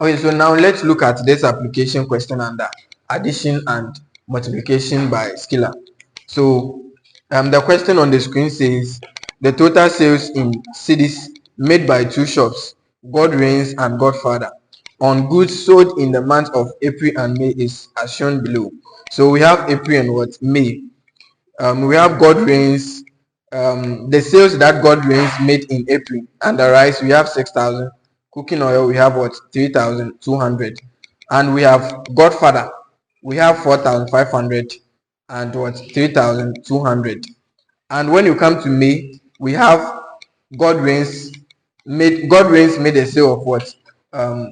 Okay, so now let's look at this application question under addition and multiplication by scalar. So the question on the screen says the total sales in cities made by two shops, God Reigns and Godfather, on goods sold in the month of April and May is as shown below. So we have April and what? May. We have God Reigns. The sales that God Reigns made in April and the rice we have 6,000. Cooking oil we have what? 3,200. And we have Godfather we have 4,500 and what? 3,200. And when you come to May, we have God Reigns made a sale of what?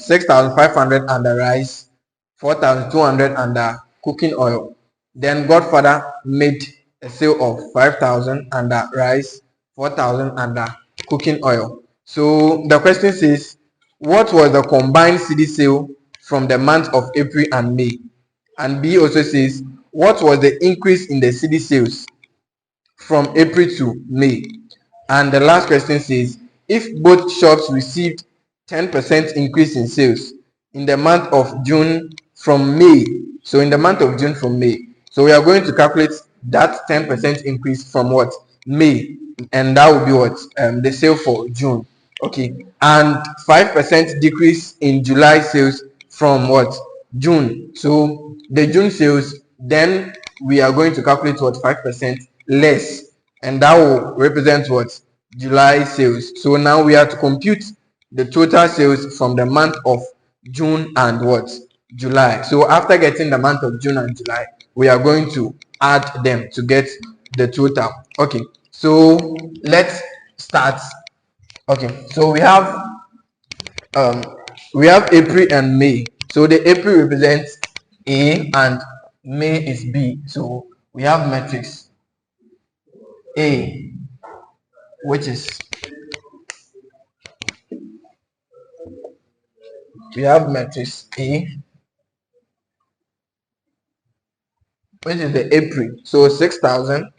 6,500 and the rice, 4,200 and the cooking oil. Then Godfather made a sale of 5,000 and the rice, 4,000 and the cooking oil. So the question says, what was the combined CD sale from the month of April and May? And B also says, what was the increase in the CD sales from April to May? And the last question says, if both shops received 10% increase in sales in the month of June from May, so in the month of June from May, so we are going to calculate that 10% increase from what? May, and that will be what? The sale for June. Okay, and 5% decrease in July sales from what? June. So the June sales, then we are going to calculate what? 5% less, and that will represent what? July sales. So now we have to compute the total sales from the month of June and what? July. So after getting the month of June and July, we are going to add them to get the total. Okay, so let's start. Okay, so um we have April and May. So the April represents A and May is B. So we have matrix A, which is we have matrix A, which is the April. So 6,000,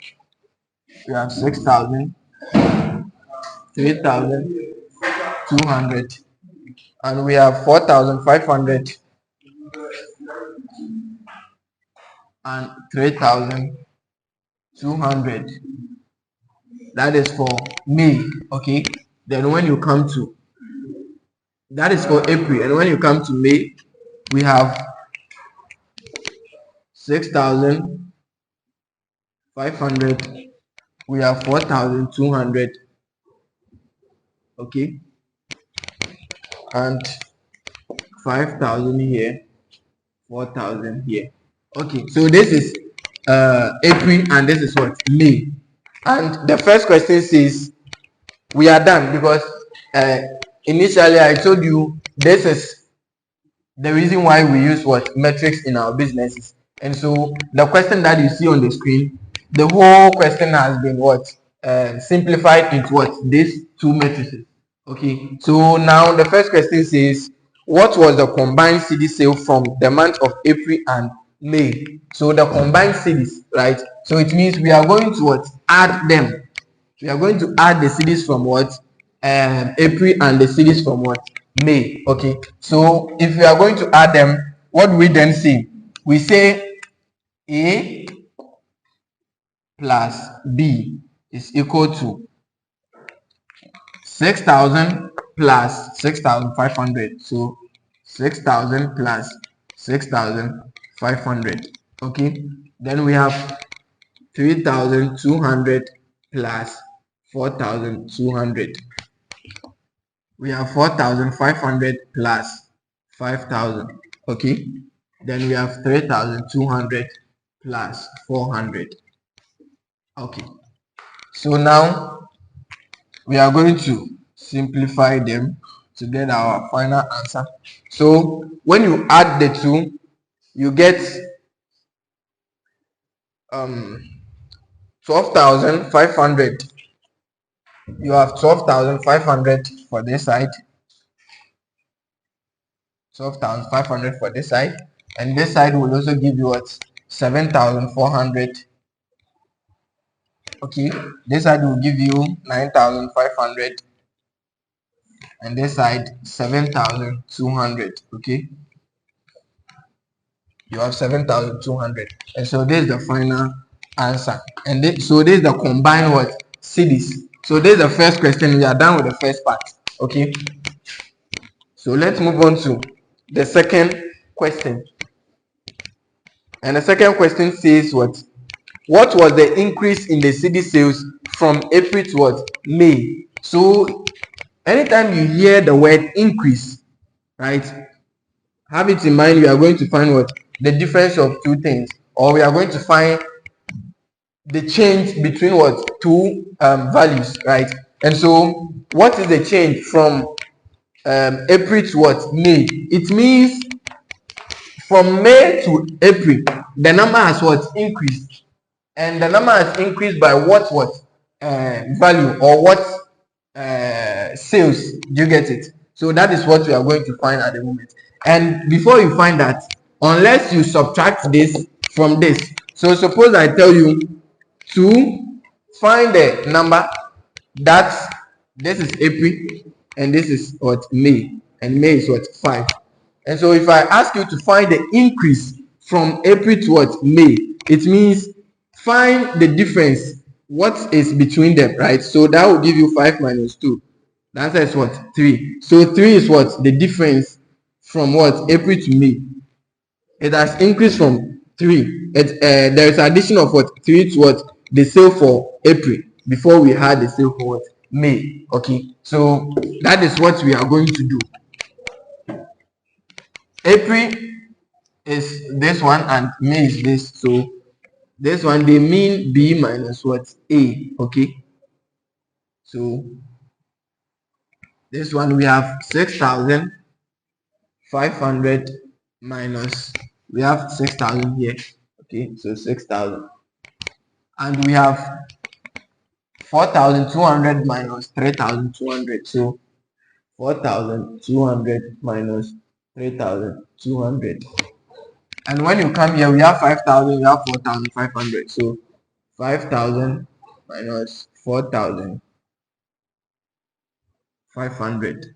we have 6,000, 3,200, and we have 4,500 and 3,200. That is for May. Okay, then when you come to, that is for April, and when you come to May, we have 6,500, we have 4,200, okay, and 5,000 here, 4,000 here. Okay, so this is April and this is what? May. And the first question says we are done because initially I told you this is the reason why we use what? Metrics in our businesses. And so the question that you see on the screen, the whole question has been what? Simplified into what? These two matrices. Okay, so now the first question says, what was the combined CD sale from the month of April and May? So the combined CDs, right? So it means we are going to what? Add them. We are going to add the CDs from what? April and the CDs from what? May. Okay, so if we are going to add them, what do we then say? We say A plus B is equal to 6,000 plus 6,500. So 6,000 plus 6,500. Okay, then we have 3,200 plus 4,200. We have 4,500 plus 5,000. Okay, then we have 3,200 plus 400. Okay, so now we are going to simplify them to get our final answer. So when you add the two, you get 12,500. You have 12,500 for this side, 12,500 for this side, and this side will also give you what? 7,400. Okay, this side will give you 9,500, and this side 7,200. Okay, you have 7,200, and so this is the final answer. And so this is the combined what cities. So this is the first question. We are done with the first part. Okay, so let's move on to the second question. And the second question says what was the increase in the city sales from April to what May? So anytime you hear the word increase, right, have it in mind, we are going to find what the difference of two things, or we are going to find the change between what two values, right? And so what is the change from April to what May? It means from May to April the number has what increased, and the number has increased by what value, or what sales. Do you get it? So that is what we are going to find at the moment. And before you find that, unless you subtract this from this, so suppose I tell you to find the number that this is April and this is what May, and May is what 5. And so if I ask you to find the increase from April to what May, it means find the difference, what is between them, right? So that will give you 5 minus 2. The answer is what 3. So 3 is what the difference from what April to May. It has increased from 3. There is addition of what 3 to what the sale for April before we had the sale for what May. Okay, so that is what we are going to do. April is this one and May is this. So this one they mean B minus what A. Okay, so this one we have 6,500 minus, we have 6,000 here. Okay, so 6,000, and we have 4,200 minus 3,200. So 4,200 minus 3,200. And when you come here, we have 5,000, we have 4,500. So 5,000 minus 4,500.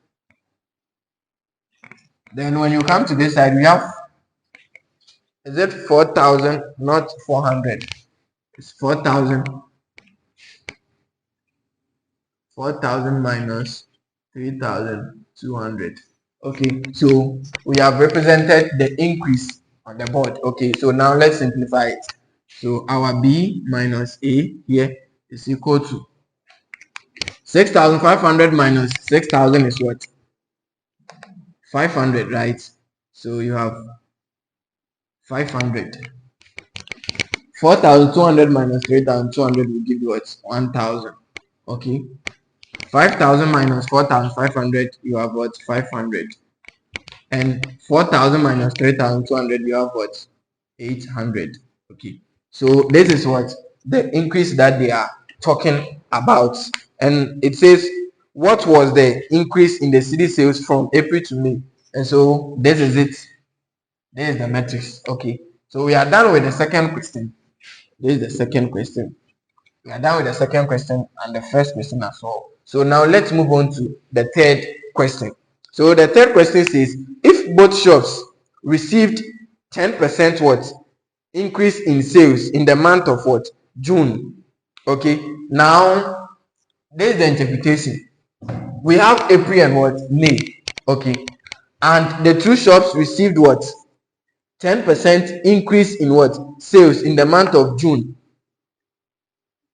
Then when you come to this side, we have, is it 4,000, not 400? It's 4,000. 4,000 minus 3,200. Okay, so we have represented the increase on the board. Okay, so now let's simplify it. So our B minus A here is equal to 6,500 minus 6,000 is what? 500, right? So you have 500. 4,200 minus 3,200 will give you what? 1,000. Okay. 5,000 minus 4,500, you have what? 500. And 4,000 minus 3,200, you have what? 800. Okay, so this is what the increase that they are talking about. And it says what was the increase in the city sales from April to May. And so this is it. This is the matrix. Okay, so we are done with the second question. This is the second question. We are done with the second question and the first question as well. So now let's move on to the third question. So the third question says, if both shops received 10% what increase in sales in the month of what June. Okay, now this is the interpretation. We have April and what May. Okay, and the two shops received what 10% increase in what sales in the month of June.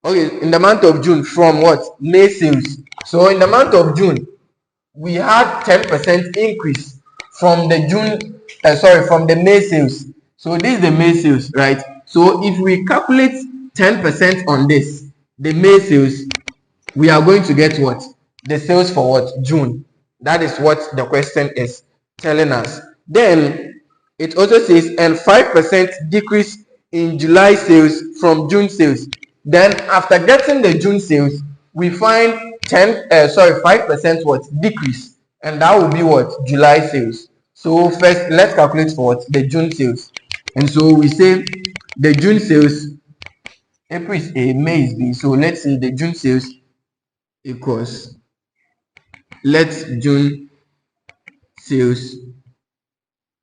Okay, in the month of June from what May sales. So in the month of June we had 10% increase from the from the May sales. So this is the May sales, right? So if we calculate 10% on this, the May sales, we are going to get what? The sales for what? June. That is what the question is telling us. Then it also says, and 5% decrease in July sales from June sales. Then after getting the June sales, we find 5% what? Decrease. And that will be what? July sales. So first, let's calculate for what? The June sales. And so we say the June sales, April is A, May is B. So let's say the June sales equals, let June sales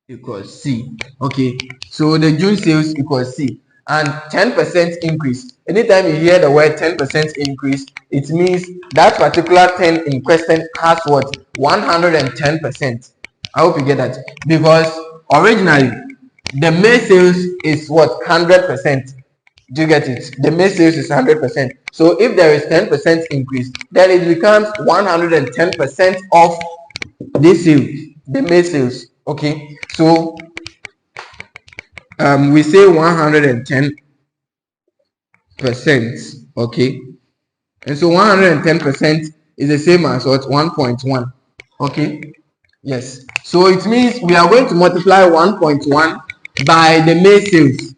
equals C. Okay, so the June sales equals C, and 10% increase. Anytime you hear the word 10% increase, it means that particular thing in question has what? 110%. I hope you get that, because originally the May sales is what? 100%. Do you get it? The May sales is 100%. So if there is 10% increase, then it becomes 110% of this sales, the May sales. Okay, so we say 110%. Okay, and so 110% is the same as what? 1.1. Okay, yes. So it means we are going to multiply 1.1 by the May sales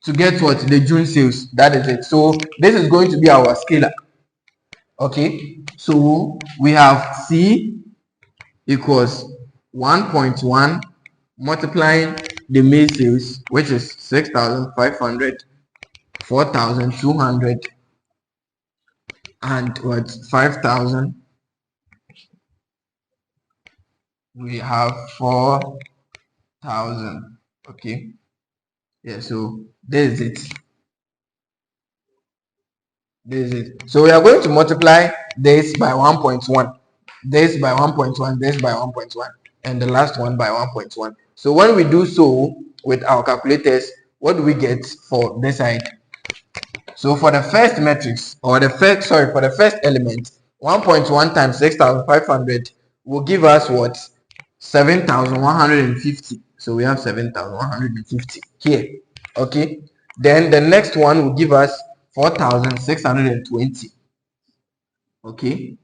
to get what? The June sales. That is it. So this is going to be our scalar. Okay, so we have C equals 1.1 multiplying the May sales, which is 6,500, 4,200, and what? 5,000. We have 4,000. Okay, yeah, so this is it. This is it. So we are going to multiply this by 1.1, this by 1.1, this by 1.1, and the last one by 1.1. So when we do so with our calculators, what do we get for this side? So for the first matrix, or for the first element, 1.1 times 6,500 will give us what? 7,150. So we have 7,150 here. Okay. Then the next one will give us 4,620. Okay.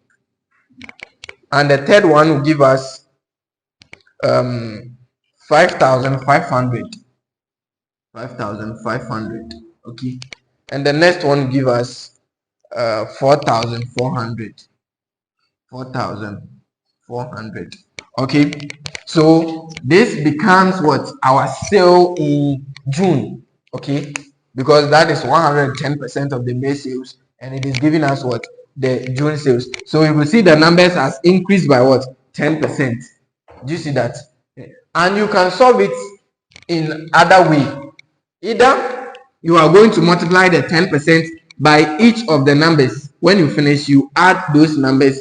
And the third one will give us 5,500. 5,500. Okay. And the next one will give us 4,400. 4,400. Okay, so this becomes what? Our sale in June. Okay, because that is 110% of the May sales, and it is giving us what? The June sales. So we will see the numbers has increased by what? 10%. Do you see that? And you can solve it in other way. Either you are going to multiply the 10% by each of the numbers. When you finish, you add those numbers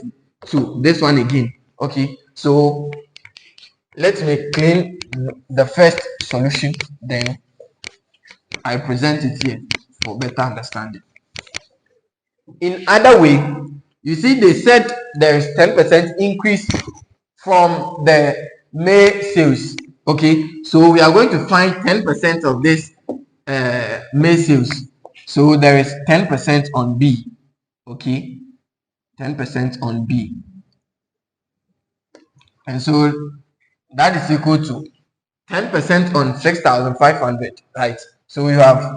to this one again. Okay, so let me clean the first solution, then I present it here for better understanding. In other way, you see they said there is 10% increase from the May sales. Okay, so we are going to find 10% of this May sales. So there is 10% on B. Okay, 10% on B. And so that is equal to 10% on 6,500, right? So we have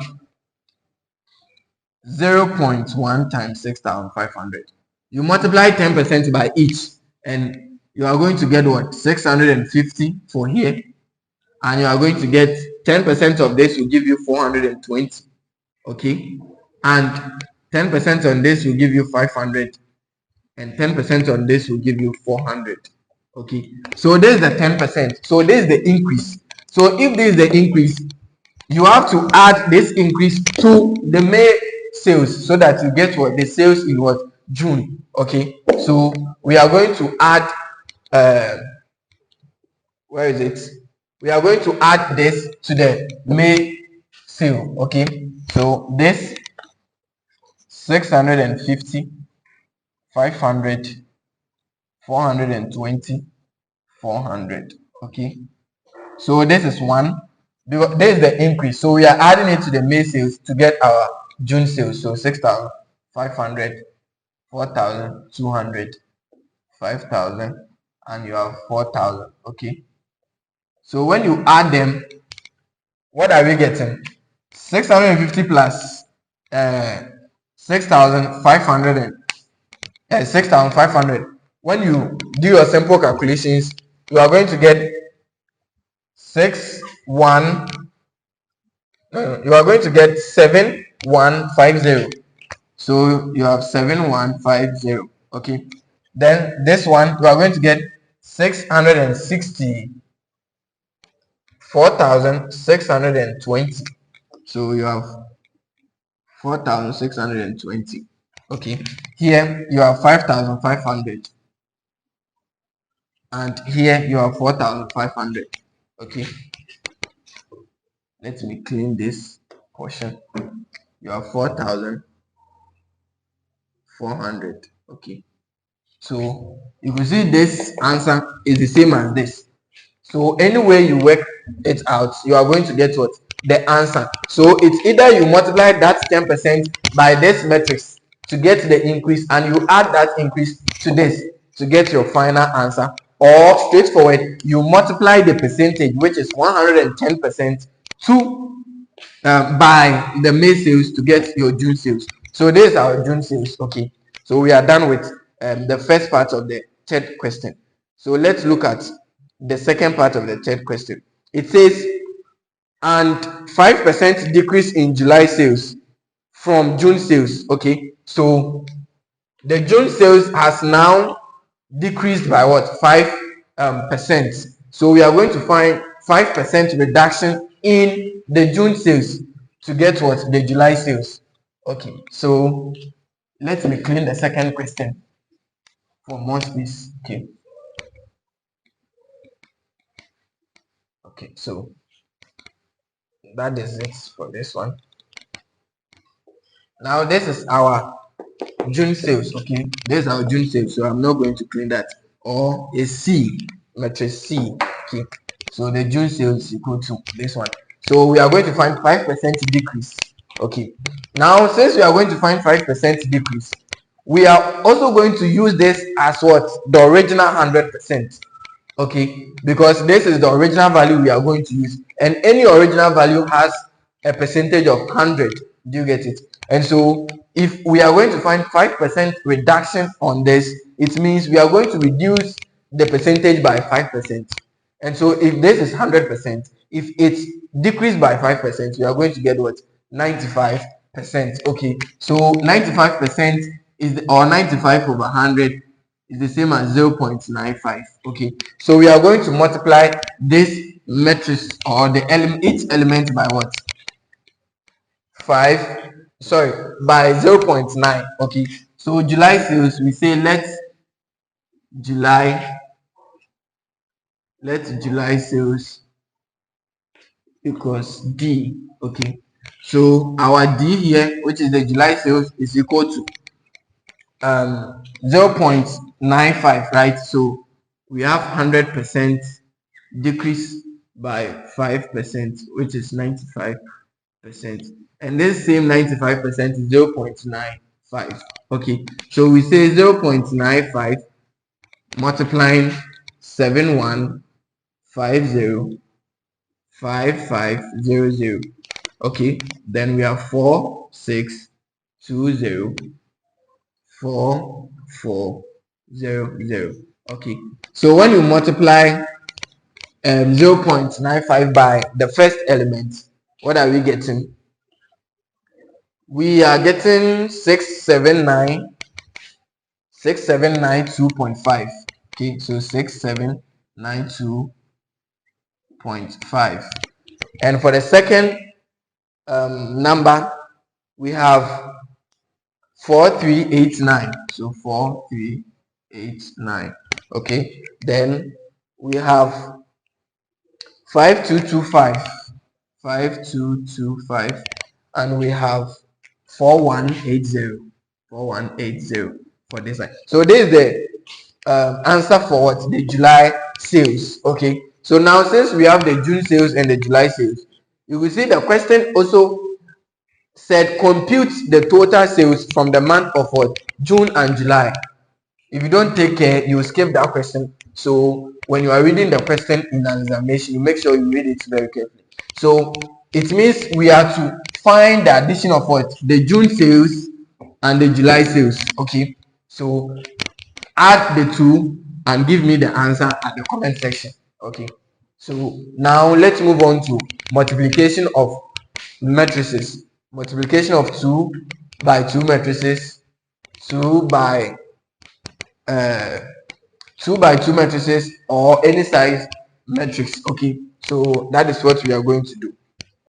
0.1 times 6,500. You multiply 10% by each, and you are going to get what? 650 for here. And you are going to get 10% of this will give you 420. Okay, and 10% on this will give you 500, and 10% on this will give you 400. Okay, so this is the 10%. So this is the increase. So if this is the increase, you have to add this increase to the May sales so that you get what? The sales in what? June. Okay, so we are going to add where is it? We are going to add this to the May sale. Okay, so this 650, 500, 420, 400. Okay, so this is one, because this is the increase, so we are adding it to the May sales to get our June sales. So 6,500, 4,200, 5,000, and you have 4,000. Okay, so when you add them, what are we getting? 650 plus 6,500 and 6,500. When you do your simple calculations, you are going to get 7150. So you have 7150. Okay, Then this one, you are going to get 664,620. So you have 4,620. Okay. Here you have 5,500. And here you have 4,500. Okay. Let me clean this portion. You have 4,400. Okay. So you can see this answer is the same as this. So any way you work it out, you are going to get what? The answer. So it's either you multiply that 10% by this matrix to get the increase, and you add that increase to this to get your final answer, or straightforward, you multiply the percentage, which is 110%, to by the May sales to get your June sales. So this is our June sales. Okay, so we are done with the first part of the third question. So let's look at the second part of the third question. It says, and 5% decrease in July sales from June sales. Okay, so the June sales has now decreased by what? 5%. So we are going to find 5% reduction in the June sales to get what? The July sales. Okay, so let me clean the second question for more space. Okay, so that is it for this one. Now this is our June sales. Okay, this is our June sales, so I'm not going to clean that. Or a C, matrix C. Okay, so the June sales equal to this one. So we are going to find 5% decrease. Okay, now since we are going to find 5% decrease, we are also going to use this as what? The original 100%. Okay, because this is the original value we are going to use, and any original value has a percentage of 100. Do you get it? And so if we are going to find 5% reduction on this, it means we are going to reduce the percentage by 5%. And so if this is 100%, if it's decreased by 5%, we are going to get what? 95%. Okay, so 95% is or 95 over 100 is the same as 0.95. Okay, so we are going to multiply this matrix or the each element by what? 5, sorry, by 0.9. Okay, so July sales, we say let July sales equals D. Okay, so our D here, which is the July sales, is equal to 0.95, right? So we have 100% decrease by 5%, which is 95%, and this same 95% is 0.95. Okay, so we say 0.95 multiplying 71505500. Okay, then we have 46204400. Okay, so when you multiply 0.95 by the first element, what are we getting? We are getting 6792.5. Okay, so 6792.5. And for the second number, we have 4389. So 4389. Okay, then we have 5225, and we have 4180 for this one. So this is the answer for what? The July sales. Okay, so now since we have the June sales and the July sales, you will see the question also said compute the total sales from the month of what? June and July. If you don't take care, you will skip that question. So when you are reading the question in an examination, you make sure you read it very carefully. So it means we are to find the addition of what? The June sales and the July sales. Okay, so add the two and give me the answer at the comment section. Okay, so now let's move on to multiplication of matrices. Multiplication of 2 by 2 matrices, 2 by uh, 2 by 2 matrices or any size matrix. Okay, so that is what we are going to do.